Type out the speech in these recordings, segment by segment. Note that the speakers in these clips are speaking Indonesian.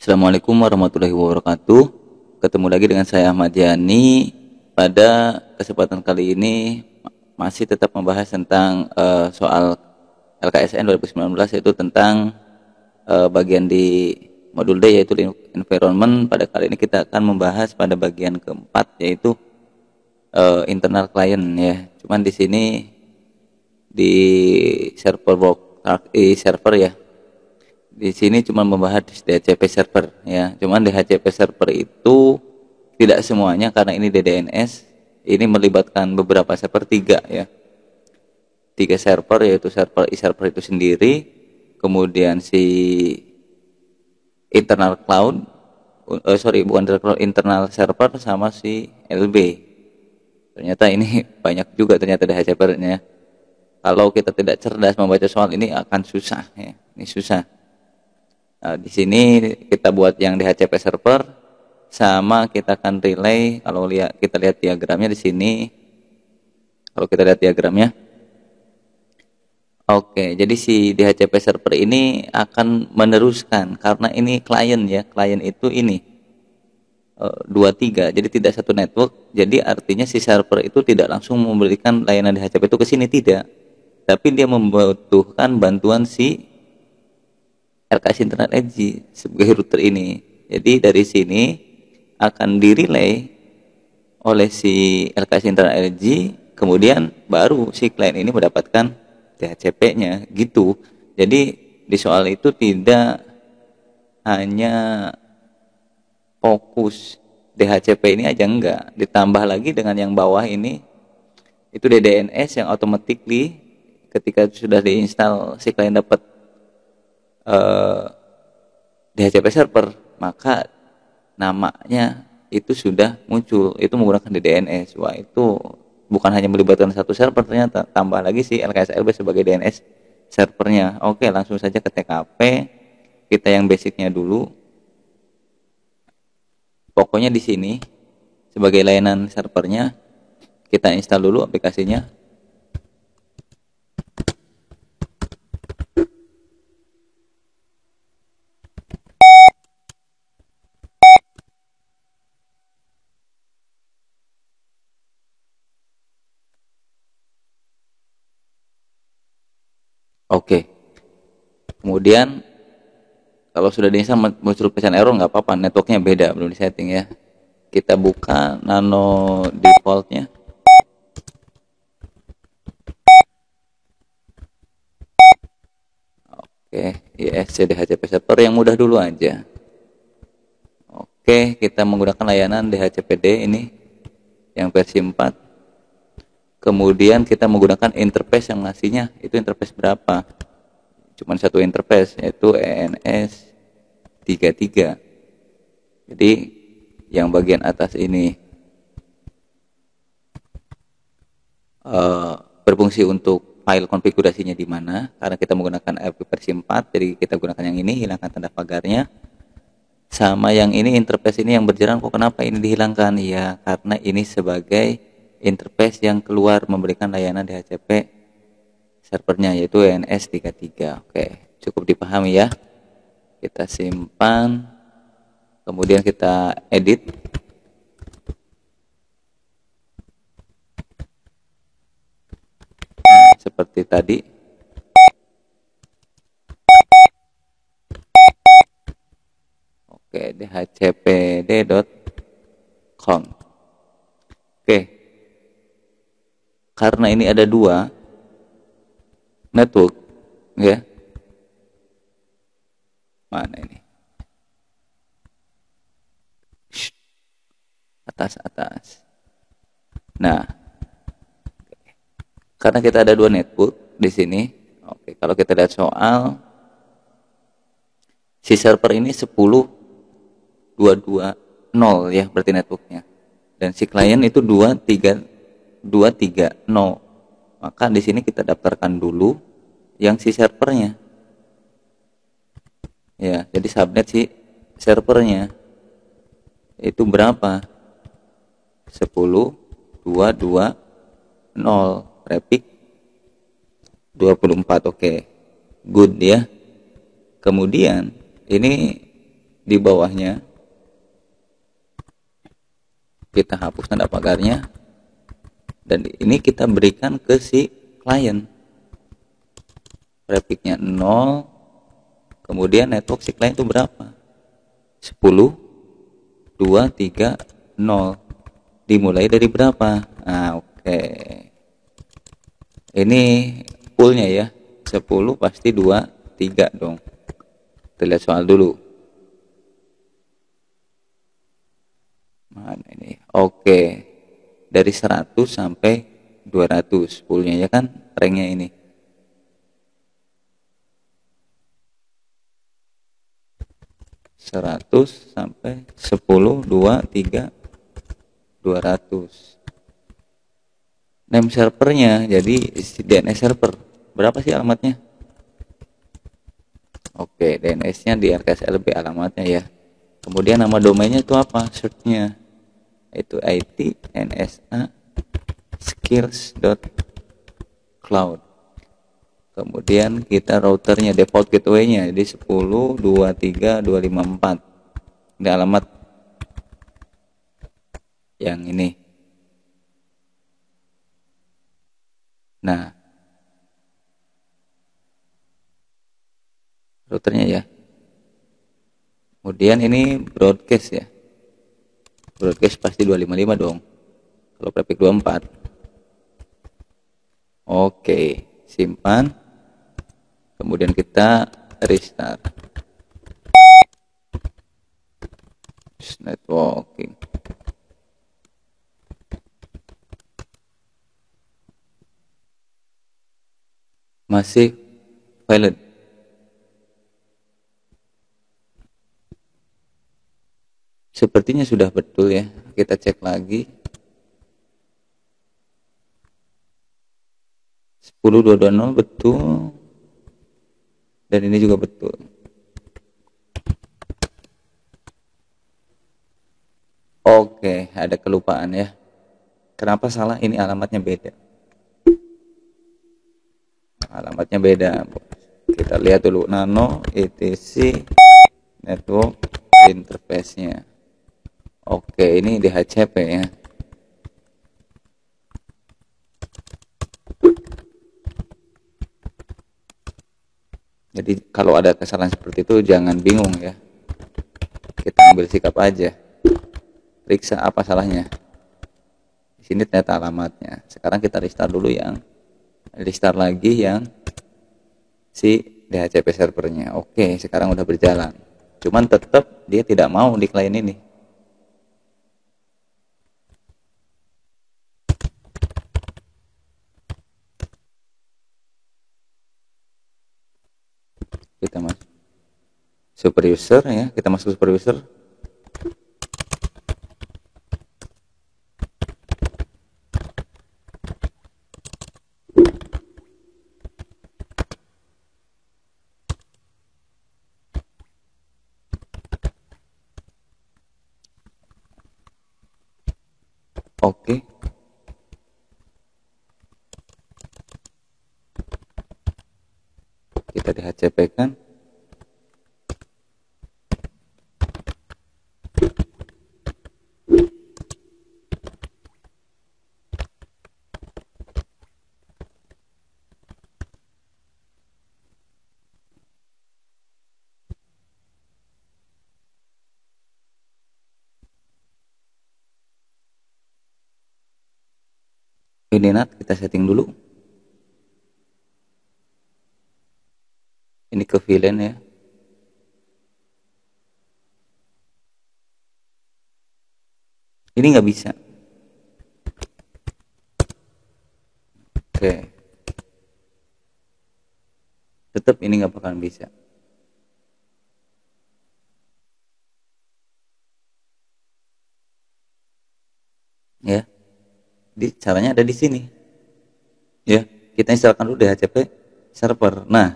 Assalamualaikum warahmatullahi wabarakatuh. Ketemu lagi dengan saya Ahmad Yani. Pada kesempatan kali ini masih tetap membahas tentang soal LKSN 2019, yaitu tentang bagian di modul D, yaitu environment. Pada kali ini kita akan membahas pada bagian keempat, yaitu internal client ya. Cuman di sini di server ya. Di sini cuma membahas DHCP server ya. Cuman DHCP server itu tidak semuanya, karena ini DDNS. Ini melibatkan beberapa server, tiga ya. Tiga server, yaitu server itu sendiri, kemudian si internal cloud, bukan internal cloud, internal server, sama si LB. Ternyata ini banyak juga ternyata DHCP-nya. Kalau kita tidak cerdas membaca soal ini akan susah ya. Ini susah. Nah, di sini kita buat yang DHCP server, sama kita akan relay. Kalau kita lihat diagramnya di sini. Kalau kita lihat diagramnya, oke. Jadi si DHCP server ini akan meneruskan, karena ini klien ya. Klien itu ini 23, jadi tidak satu network. Jadi artinya si server itu tidak langsung memberikan layanan DHCP itu ke sini, tidak. Tapi dia membutuhkan bantuan si LKS Internet Edge sebagai router ini. Jadi dari sini akan direlay oleh si LKS Internet Edge, kemudian baru si klien ini mendapatkan DHCP-nya gitu. Jadi di soal itu tidak hanya fokus DHCP ini aja, enggak, ditambah lagi dengan yang bawah ini, itu DDNS yang automatically ketika sudah diinstal si klien dapat DHCP server, maka namanya itu sudah muncul, itu menggunakan DDNS. Wah, itu bukan hanya melibatkan satu server, ternyata tambah lagi si LKSLB sebagai DNS servernya. Oke, langsung saja ke TKP. Kita yang basicnya dulu. Pokoknya di sini sebagai layanan servernya, kita install dulu aplikasinya. Oke. Kemudian kalau sudah diinstal muncul pesan error, nggak apa-apa, networknya beda, belum disetting ya. Kita buka nano defaultnya. Oke, ISC DHCP server yang mudah dulu aja. Oke, kita menggunakan layanan DHCPD ini yang versi 4. Kemudian kita menggunakan interface yang ngasihnya itu interface berapa? Cuman satu interface, yaitu ENS 33. Jadi yang bagian atas ini berfungsi untuk file konfigurasinya di mana, karena kita menggunakan RP versi 4, jadi kita gunakan yang ini, hilangkan tanda pagarnya. Sama yang ini, interface ini yang berjalan, kok kenapa ini dihilangkan? Ya, karena ini sebagai interface yang keluar memberikan layanan DHCP servernya, yaitu ENS33. Oke, cukup dipahami ya. Kita simpan, kemudian kita edit. Nah, seperti tadi. Oke, dhcpd.com. Oke, karena ini ada dua network ya. Mana ini? Atas. Nah, karena kita ada dua network di sini. Oke, kalau kita lihat soal, si server ini 10.220 ya, berarti networknya. Dan si klien itu 230. Maka di sini kita daftarkan dulu yang si servernya. Ya, jadi subnet si servernya itu berapa? 10.220 traffic 24. Oke. Good ya. Kemudian ini di bawahnya kita hapus tanda pagarnya, dan ini kita berikan ke si klien. Prefixnya 0, kemudian network si klien itu berapa? 10, 2, 3, 0. Dimulai dari berapa? Nah, oke. Ini poolnya ya. 10 pasti 2, 3 dong. Kita lihat soal dulu. Mana ini? Oke. Dari 100 sampai 200 poolnya ya kan, ranknya ini. Seratus sampai 10, 2, 3, 200. Name servernya, jadi DNS server. Berapa sih alamatnya? Oke, DNS-nya di RKSLB alamatnya ya. Kemudian nama domainnya itu apa? Search-nya. Itu IT NSA skills.cloud. Kemudian kita routernya, default gateway-nya jadi 10, 23, 254. Ini alamat yang ini. Nah, routernya ya. Kemudian ini broadcast ya. Broadcast pasti 255 dong. Kalau prefix 24. Oke, simpan. Kemudian kita restart. Networking. Masih valid. Sepertinya sudah betul ya. Kita cek lagi. 10220 betul. Dan ini juga betul. Oke, ada kelupaan ya. Kenapa salah? Ini alamatnya beda. Alamatnya beda. Kita lihat dulu nano etc network interface-nya. Oke, ini di HCP ya. Jadi kalau ada kesalahan seperti itu jangan bingung ya. Kita ambil sikap aja. Periksa apa salahnya. Di sini ternyata alamatnya. Sekarang kita restart dulu restart lagi yang si DHCP servernya. Oke, sekarang udah berjalan. Cuman tetap dia tidak mau di klien ini. Kita masuk super user ya, kita masuk super user. Oke. Kita di HCP kan. Ini NAT kita setting dulu. Ini ke VLAN ya. Ini nggak bisa. Oke. Tetap ini nggak bakalan bisa. Ya. Di caranya ada di sini. Ya, kita instalkan dulu DHCP server. Nah,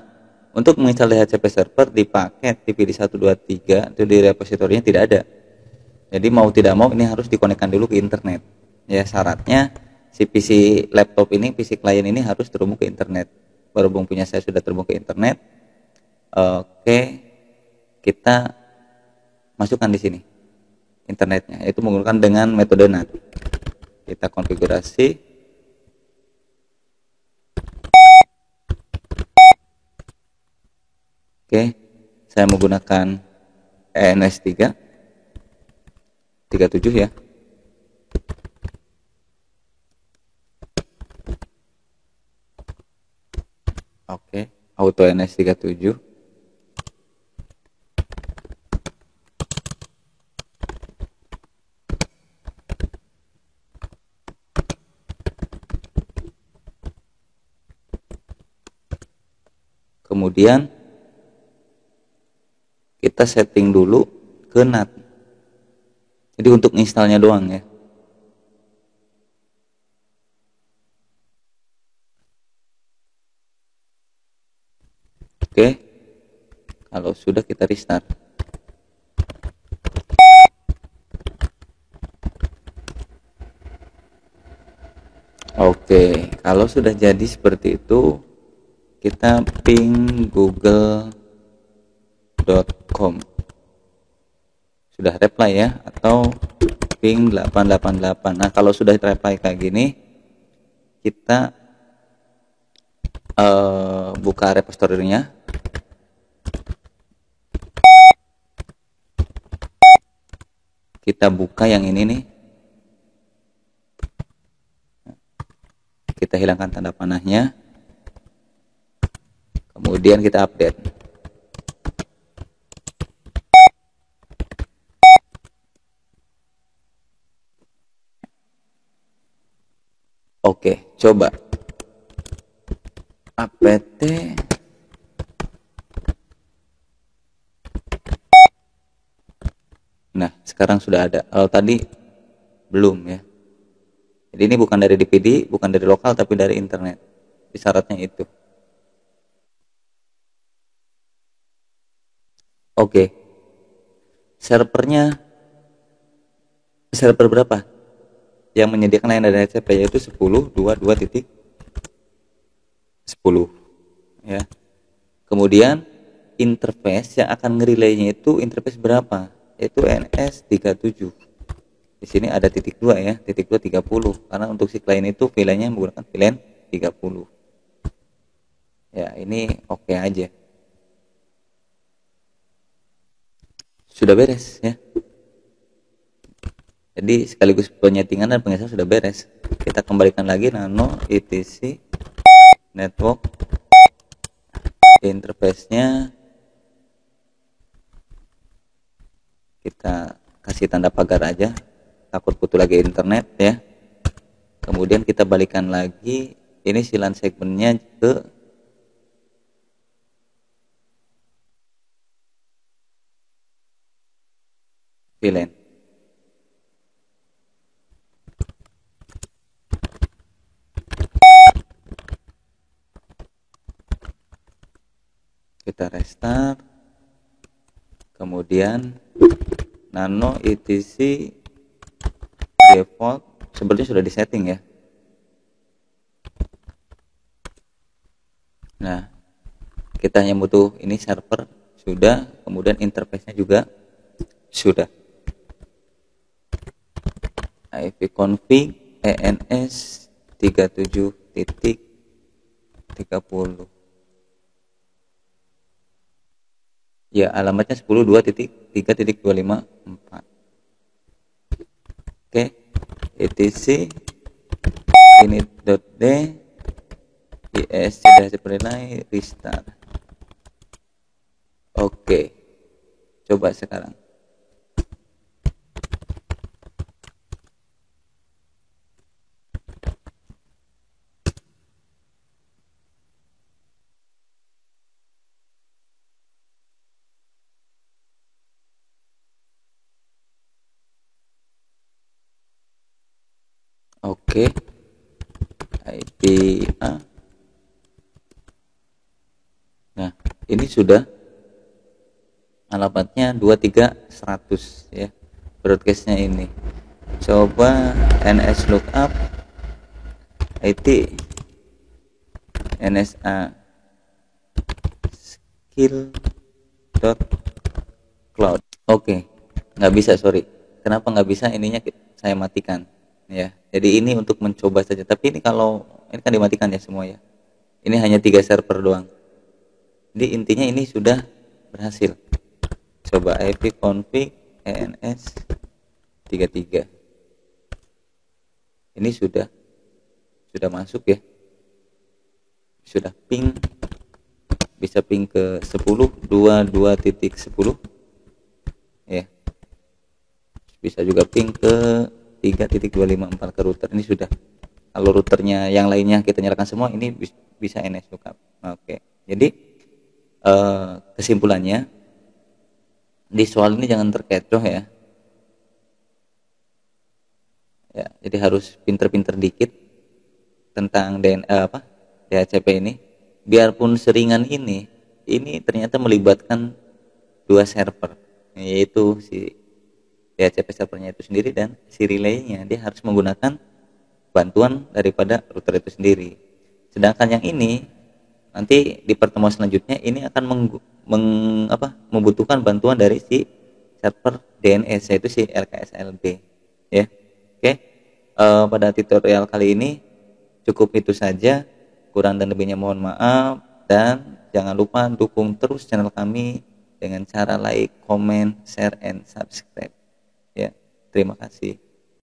untuk menginstal DHCP server di paket TPD123 itu di repositorinya tidak ada. Jadi mau tidak mau ini harus dikonekkan dulu ke internet. Ya, syaratnya si PC laptop ini, PC klien ini harus terhubung ke internet. Berhubung punya saya sudah terhubung ke internet. Oke, kita masukkan di sini internetnya, itu menggunakan dengan metode NAT. Kita konfigurasi. Oke, saya menggunakan ENS 37 ya. Oke, auto ENS 37. Kemudian kita setting dulu ke NAT. Jadi untuk installnya doang ya. Oke, kalau sudah kita restart. Oke, kalau sudah jadi seperti itu, kita ping google.com. Sudah reply ya, atau ping 888. Nah, kalau sudah reply kayak gini, kita buka repository-nya. Kita buka yang ini nih. Kita hilangkan tanda panahnya. Kemudian kita update. Oke, coba apt. Nah, sekarang sudah ada. Kalau tadi belum ya. Jadi ini bukan dari DVD, bukan dari lokal, tapi dari internet. Jadi syaratnya itu. Oke. Server berapa? Yang menyediakan layanan DHCP yaitu 10.2.2.10 ya. Kemudian interface yang akan ngerelaynya itu interface berapa? Yaitu NS37. Di sini ada titik 2 ya, titik 2 30 karena untuk si klien itu VLAN-nya menggunakan VLAN 30. Ya, ini oke aja. Sudah beres ya. Jadi sekaligus penyetingan dan pengesahan sudah beres. Kita kembalikan lagi nano etc network interface-nya. Kita kasih tanda pagar aja, takut putus lagi internet ya. Kemudian kita balikan lagi ini si LAN segmennya ke VLAN. Kita restart. Kemudian nano etc default sebenarnya sudah disetting ya. Nah, kita hanya butuh ini server sudah, kemudian interface-nya juga sudah. ipconfig ens 37.30. Ya, alamatnya 10.2.3.254. Oke, etc init.d isc relay restart. Oke, coba sekarang. Oke, IPA. Nah, ini sudah alamatnya 23100 ya. Broadcastnya ini. Coba ns lookup IT nsa skill.cloud. Oke, nggak bisa, sorry. Kenapa nggak bisa? Ininya saya matikan, ya. Jadi ini untuk mencoba saja. Tapi ini kalau ini kan dimatikan ya semua ya. Ini hanya 3 server doang. Jadi intinya ini sudah berhasil. Coba ipconfig ens 33. Ini sudah masuk ya. Sudah ping, bisa ping ke 10.22.10 ya. Bisa juga ping ke 3.254 ke router. Ini sudah. Kalau routernya yang lainnya kita nyalakan semua, ini bisa NS lookup. Oke. Jadi kesimpulannya di soal ini jangan terkecoh ya. Ya, jadi harus pinter-pinter dikit tentang DHCP ini. Biarpun seringan ini ternyata melibatkan 2 server, yaitu si DHCP servernya itu sendiri dan si relaynya. Dia harus menggunakan bantuan daripada router itu sendiri. Sedangkan yang ini nanti di pertemuan selanjutnya ini akan membutuhkan bantuan dari si server DNS, yaitu si LKSLB ya. Oke. Pada tutorial kali ini cukup itu saja. Kurang dan lebihnya mohon maaf, dan jangan lupa dukung terus channel kami dengan cara like, comment, share, and subscribe ya. Terima kasih.